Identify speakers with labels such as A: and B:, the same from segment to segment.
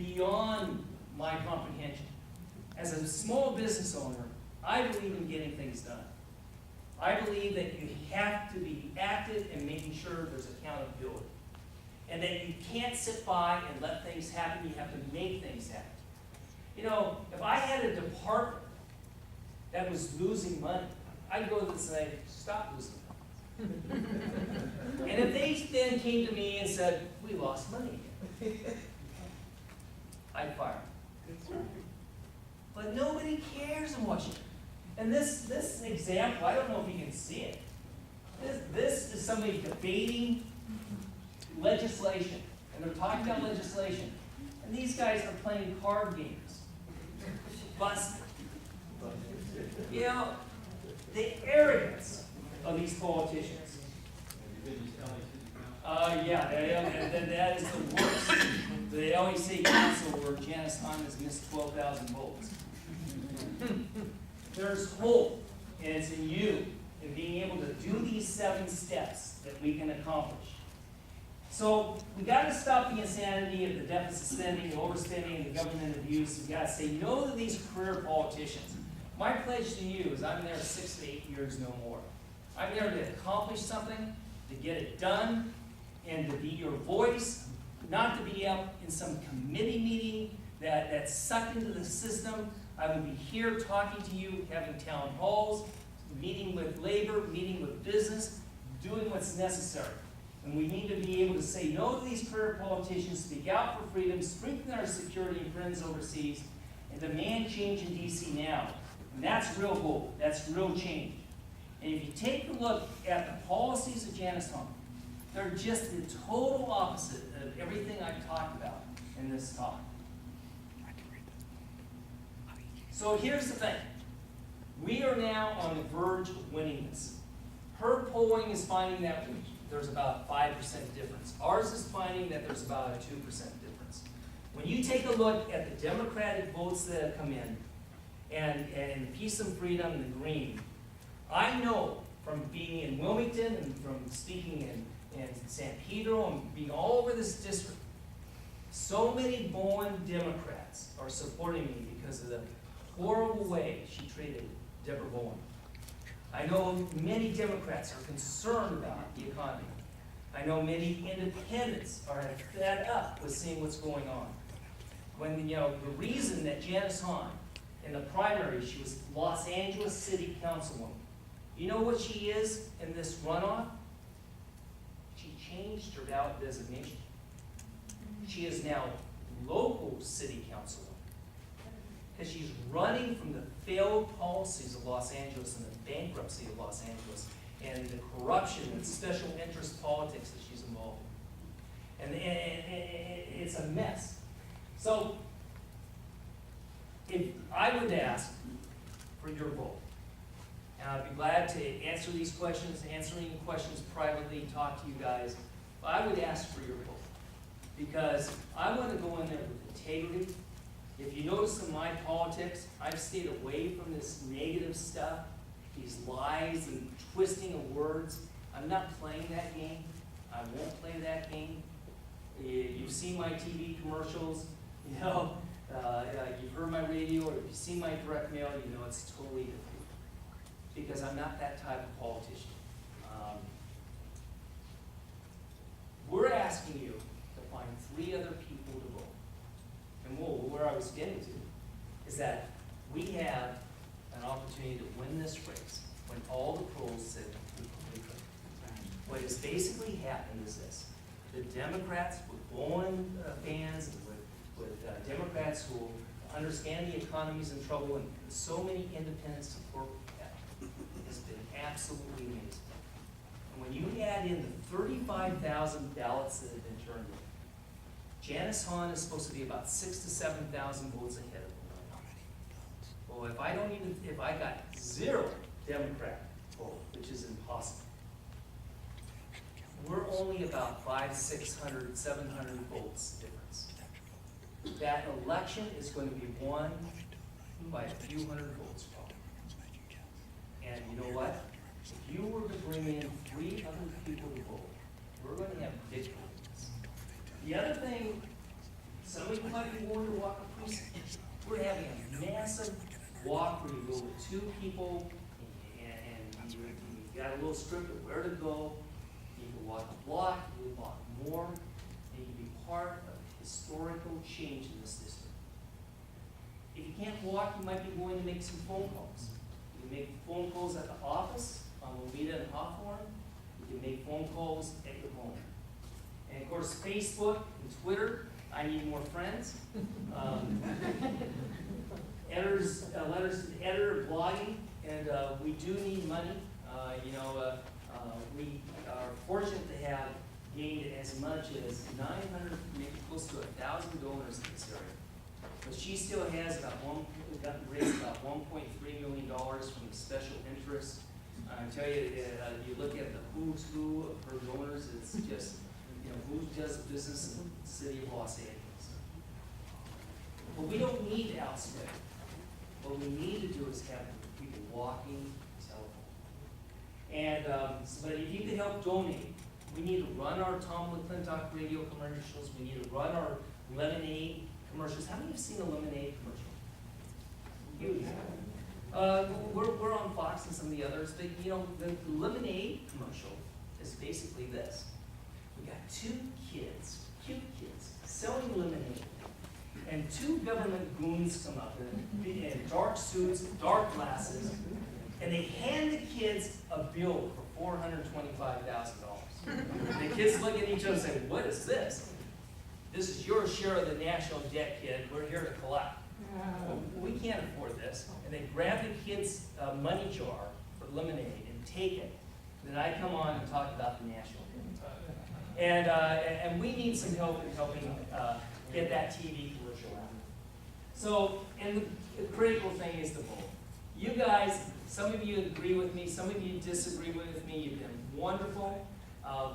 A: beyond my comprehension. As a small business owner, I believe in getting things done. I believe that you have to be active in making sure there's accountability. And that you can't sit by and let things happen, you have to make things happen. You know, if I had a department that was losing money, I'd go to them and say, stop losing money. And if they then came to me and said, we lost money again, I'd fire them. But nobody cares in Washington. And this example, I don't know if you can see it. This is somebody debating legislation. And they're talking about legislation. And these guys are playing card games. Busted. You know, the arrogance of these politicians. That is the worst. The LEC council where Janice Hunt has missed 12,000 votes. There's hope, and it's in you, in being able to do these 7 steps that we can accomplish. So we got to stop the insanity of the deficit spending, the overspending, and the government abuse. We got to say no to these career politicians. My pledge to you is I'm there 6 to 8 years, no more. I'm there to accomplish something, to get it done, and to be your voice, not to be up in some committee meeting that's sucked into the system. I will be here talking to you, having town halls, meeting with labor, meeting with business, doing what's necessary. And we need to be able to say no to these career politicians, speak out for freedom, strengthen our security and friends overseas, and demand change in DC now. And that's real hope. That's real change. And if you take a look at the policies of Janice Hunt, they're just the total opposite of everything I've talked about in this talk. So here's the thing. We are now on the verge of winning this. Her polling is finding that there's about a 5% difference. Ours is finding that there's about a 2% difference. When you take a look at the Democratic votes that have come in, and Peace and Freedom and the Green, I know from being in Wilmington and from speaking in San Pedro and being all over this district, so many Bowen Democrats are supporting me because of the horrible way she treated Deborah Bowen. I know many Democrats are concerned about the economy. I know many independents are fed up with seeing what's going on. When, you know, the reason that Janice Hahn, in the primary, she was Los Angeles City Councilwoman. You know what she is in this runoff? She changed her ballot designation. She is now local city councilwoman. Because she's running from the failed policies of Los Angeles and the bankruptcy of Los Angeles and the corruption and special interest politics that she's involved in. And it's a mess. So, if I would ask for your vote, and I'd be glad to answer these questions, answering questions privately, talk to you guys, but I would ask for your vote. Because I want to go in there with integrity. If you notice in my politics, I've stayed away from this negative stuff, these lies and twisting of words. I'm not playing that game. I won't play that game. You've seen my TV commercials, you know, you've heard my radio, or if you've seen my direct mail, you know it's totally different. Because I'm not that type of politician. We're asking you to find 3 other people to vote. And where I was getting to is that we have an opportunity to win this race when all the polls said we could. What has basically happened is this. The Democrats with Bowen fans and with Democrats who understand the economy's in trouble and so many independent support we have has been absolutely amazing. And when you add in the 35,000 ballots that have been turned in, Janice Hahn is supposed to be about 6,000 to 7,000 votes ahead of them. Well, if I got 0 Democrat vote, which is impossible, we're only about 500, 600, 700 votes difference. That election is going to be won by a few hundred votes, probably. And you know what? If you were to bring in 3 other people to vote, we're going to have big votes. The other thing, somebody might be willing to walk a precinct. We're having a massive walk where you go with two people, and you got a little script of where to go. You can walk a block, you can walk more, and you can be part of historical change in this district. If you can't walk, you might be going to make some phone calls. You can make phone calls at the office on Lomita and Hawthorne. You can make phone calls at your home. And of course, Facebook and Twitter, I need more friends. Letters to the editor, blogging, and we do need money. We are fortunate to have gained as much as 900, maybe close to 1,000 donors in this area. But she still has raised about $1.3 million from the special interests. I tell you, you look at the who's who of her donors, it's just, who does business in the city of Los Angeles. But we don't need to outspread. What we need to do is have people walking the telephone. And but if you could help donate, we need to run our Tom McClintock radio commercials. We need to run our lemonade commercials. How many have seen a lemonade commercial? Huey. We're on Fox and some of the others, but the lemonade commercial is basically this. We got two kids, cute kids, selling lemonade. And two government goons come up in dark suits, dark glasses, and they hand the kids a bill for $425,000. The kids look at each other and say, "What is this? This is your share of the national debt, kid. We're here to collect. We can't afford this." And they grab the kid's money jar for lemonade and take it. Then I come on and talk about the national debt. And we need some help in helping get that TV commercial out. So, and the critical thing is the vote. You guys, some of you agree with me, some of you disagree with me. You've been wonderful.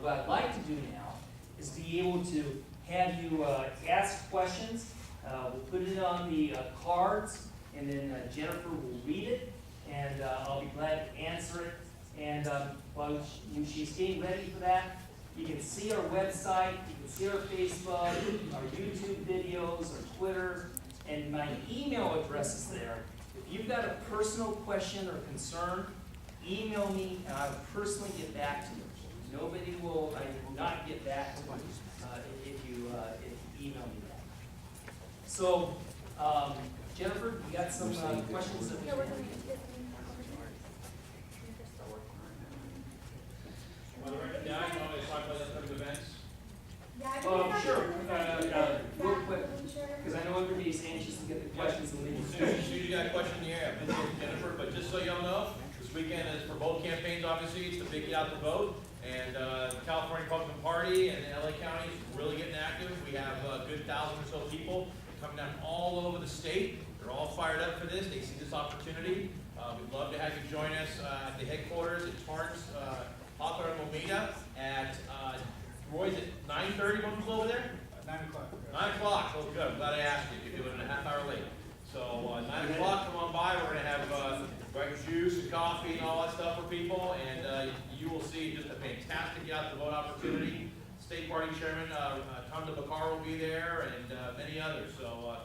A: What I'd like to do now is be able to have you ask questions. We'll put it on the cards, and then Jennifer will read it, and I'll be glad to answer it. And while she's getting ready for that, you can see our website, you can see our Facebook, our YouTube videos, our Twitter, and my email address is there. If you've got a personal question or concern, email me, and I will personally get back to you. I will not get back to you if you email me that. So, Jennifer, you got some questions?
B: Yeah, I can always talk about upcoming events.
A: Sure. Real quick, because I know everybody's anxious to get the questions and leave.
B: So you got a question in the air, Jennifer, but just so y'all know, this weekend is for both campaigns, obviously. It's the big get out the vote. And the California Republican Party and LA County is really getting active. We have a good 1,000 or so people coming down all over the state. They're all fired up for this. They see this opportunity. We'd love to have you join us at the headquarters at Tarts, Hawthorne and Lomita at, Roy's at 9:30 when we go over there?
C: 9 o'clock.
B: 9 o'clock. Oh, good. I'm glad I asked you. You're doing it a half hour late. So 9 o'clock, come on by. We're going to have breakfast juice and coffee and all that stuff for people. And you will see just a fantastic get out the vote opportunity. State Party Chairman Tom DeBacar will be there, and many others. So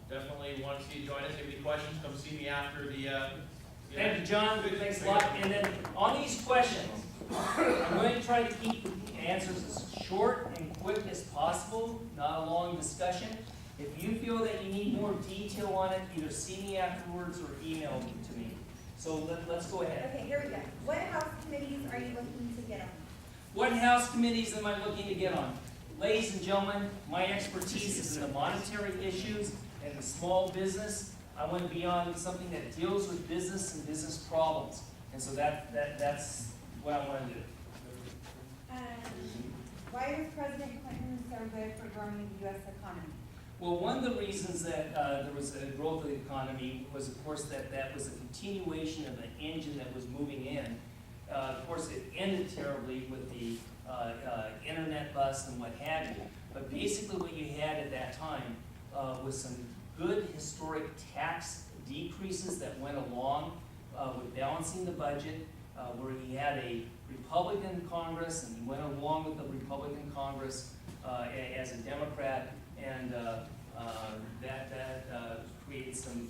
B: definitely want to see you join us. If you have any questions, come see me after the...
A: Thank you, John. Thanks a lot. And then on these questions, I'm going to try to keep the answers as short and quick as possible, not a long discussion. If you feel that you need more detail on it, either see me afterwards or email it to me. So let's go ahead.
D: Okay, here we go. What house committees are you looking to get on?
A: What House committees am I looking to get on? Ladies and gentlemen, my expertise is in the monetary issues and the small business. I want to be on something that deals with business and business problems. And so that's what I want to do.
D: Why was President Clinton so good for growing the U.S. economy?
A: Well, one of the reasons that there was a growth of the economy was, of course, that was a continuation of an engine that was moving in. Of course, it ended terribly with the internet bust and what have you. But basically what you had at that time was some good historic tax decreases that went along with balancing the budget, where he had a Republican Congress and he went along with the Republican Congress as a Democrat. and that creates some